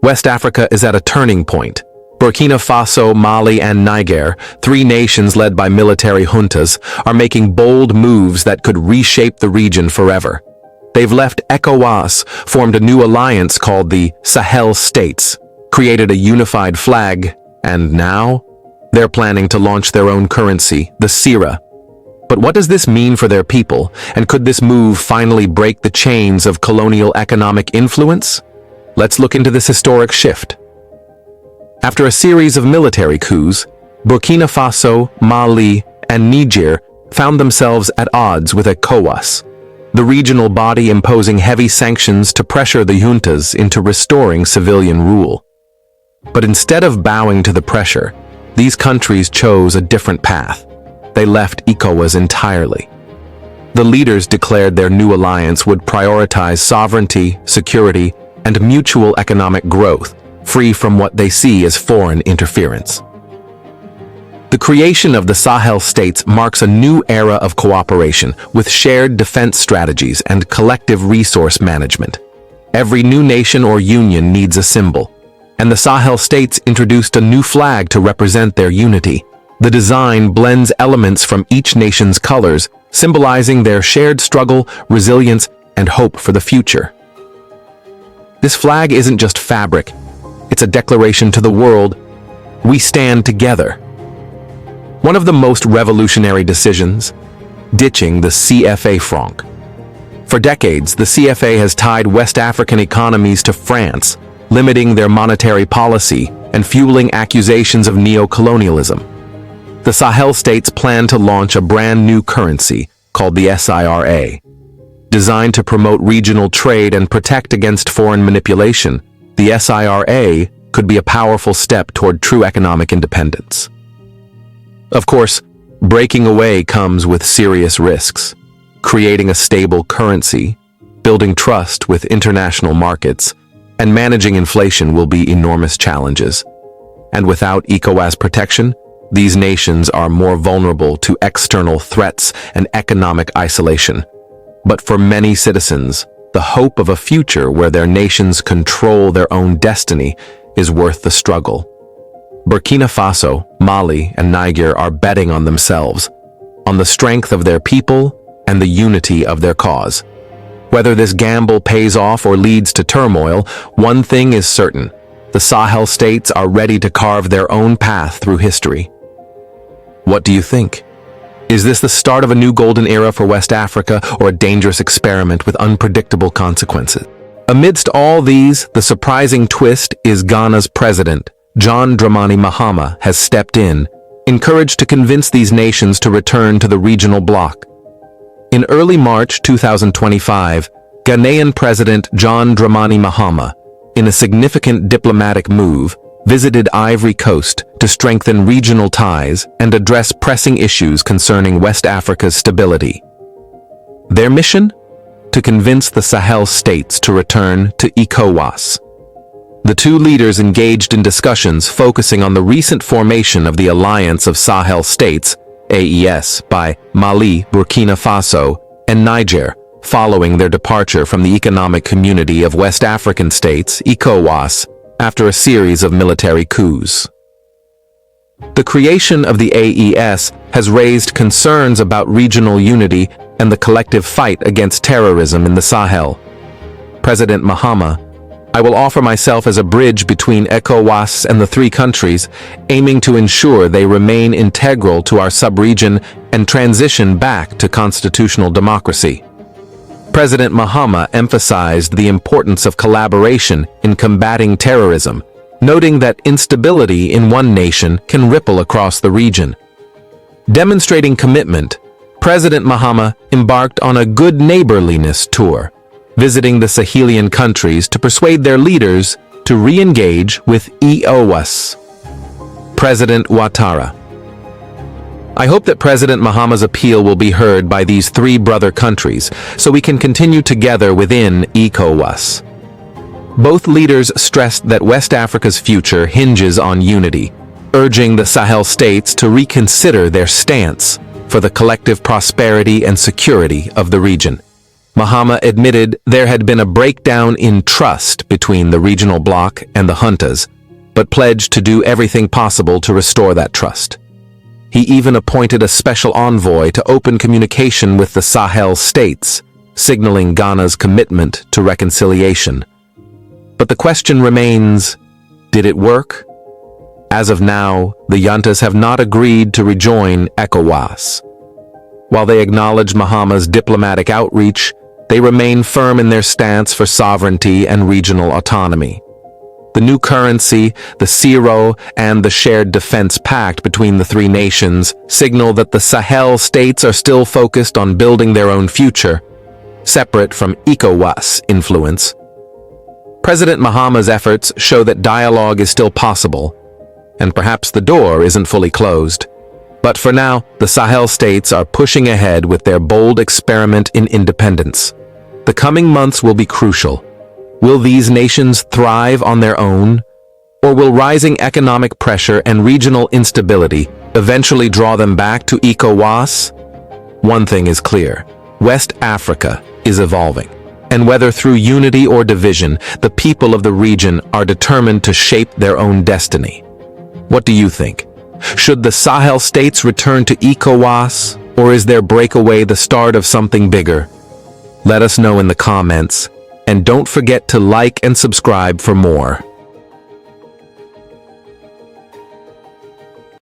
West Africa is at a turning point. Burkina Faso, Mali, and Niger, three nations led by military juntas, are making bold moves that could reshape the region forever. They've left ECOWAS, formed a new alliance called the Sahel States, created a unified flag, and now they're planning to launch their own currency, the Sira. But what does this mean for their people, and could this move finally break the chains of colonial economic influence? Let's look into this historic shift. After a series of military coups, Burkina Faso, Mali, and Niger found themselves at odds with ECOWAS, the regional body imposing heavy sanctions to pressure the juntas into restoring civilian rule. But instead of bowing to the pressure, these countries chose a different path. They left ECOWAS entirely. The leaders declared their new alliance would prioritize sovereignty, security, and mutual economic growth, free from what they see as foreign interference. The creation of the Sahel states marks a new era of cooperation with shared defense strategies and collective resource management. Every new nation or union needs a symbol, and the Sahel states introduced a new flag to represent their unity. The design blends elements from each nation's colors, symbolizing their shared struggle, resilience, and hope for the future. This flag isn't just fabric, it's a declaration to the world: we stand together. One of the most revolutionary decisions: ditching the CFA franc. For decades, the CFA has tied West African economies to France, limiting their monetary policy and fueling accusations of neo-colonialism. The Sahel states plan to launch a brand new currency called the SIRA. Designed to promote regional trade and protect against foreign manipulation, the SIRA could be a powerful step toward true economic independence. Of course, breaking away comes with serious risks. Creating a stable currency, building trust with international markets, and managing inflation will be enormous challenges. And without ECOWAS protection, these nations are more vulnerable to external threats and economic isolation. But for many citizens, the hope of a future where their nations control their own destiny is worth the struggle. Burkina Faso, Mali, and Niger are betting on themselves, on the strength of their people and the unity of their cause. Whether this gamble pays off or leads to turmoil, one thing is certain: the Sahel states are ready to carve their own path through history. What do you think? Is this the start of a new golden era for West Africa, or a dangerous experiment with unpredictable consequences? Amidst all these, the surprising twist is Ghana's president, John Dramani Mahama, has stepped in, encouraged to convince these nations to return to the regional bloc. In early March 2025, Ghanaian President John Dramani Mahama, in a significant diplomatic move, visited Ivory Coast to strengthen regional ties and address pressing issues concerning West Africa's stability. Their mission? To convince the Sahel states to return to ECOWAS. The two leaders engaged in discussions focusing on the recent formation of the Alliance of Sahel States, AES, by Mali, Burkina Faso, and Niger, following their departure from the Economic Community of West African States, ECOWAS, after a series of military coups. The creation of the AES has raised concerns about regional unity and the collective fight against terrorism in the Sahel. President Mahama: I will offer myself as a bridge between ECOWAS and the three countries, aiming to ensure they remain integral to our sub-region and transition back to constitutional democracy. President Mahama emphasized the importance of collaboration in combating terrorism, noting that instability in one nation can ripple across the region. Demonstrating commitment, President Mahama embarked on a good neighborliness tour, visiting the Sahelian countries to persuade their leaders to re-engage with ECOWAS. President Ouattara: I hope that President Mahama's appeal will be heard by these three brother countries so we can continue together within ECOWAS. Both leaders stressed that West Africa's future hinges on unity, urging the Sahel states to reconsider their stance for the collective prosperity and security of the region. Mahama admitted there had been a breakdown in trust between the regional bloc and the juntas, but pledged to do everything possible to restore that trust. He even appointed a special envoy to open communication with the Sahel states, signaling Ghana's commitment to reconciliation. But the question remains, did it work? As of now, the juntas have not agreed to rejoin ECOWAS. While they acknowledge Mahama's diplomatic outreach, they remain firm in their stance for sovereignty and regional autonomy. The new currency, the CIRO, and the shared defense pact between the three nations signal that the Sahel states are still focused on building their own future, separate from ECOWAS influence. President Mahama's efforts show that dialogue is still possible, and perhaps the door isn't fully closed. But for now, the Sahel states are pushing ahead with their bold experiment in independence. The coming months will be crucial. Will these nations thrive on their own? Or will rising economic pressure and regional instability eventually draw them back to ECOWAS? One thing is clear: West Africa is evolving. And whether through unity or division, the people of the region are determined to shape their own destiny. What do you think? Should the Sahel states return to ECOWAS, or is their breakaway the start of something bigger? Let us know in the comments, and don't forget to like and subscribe for more.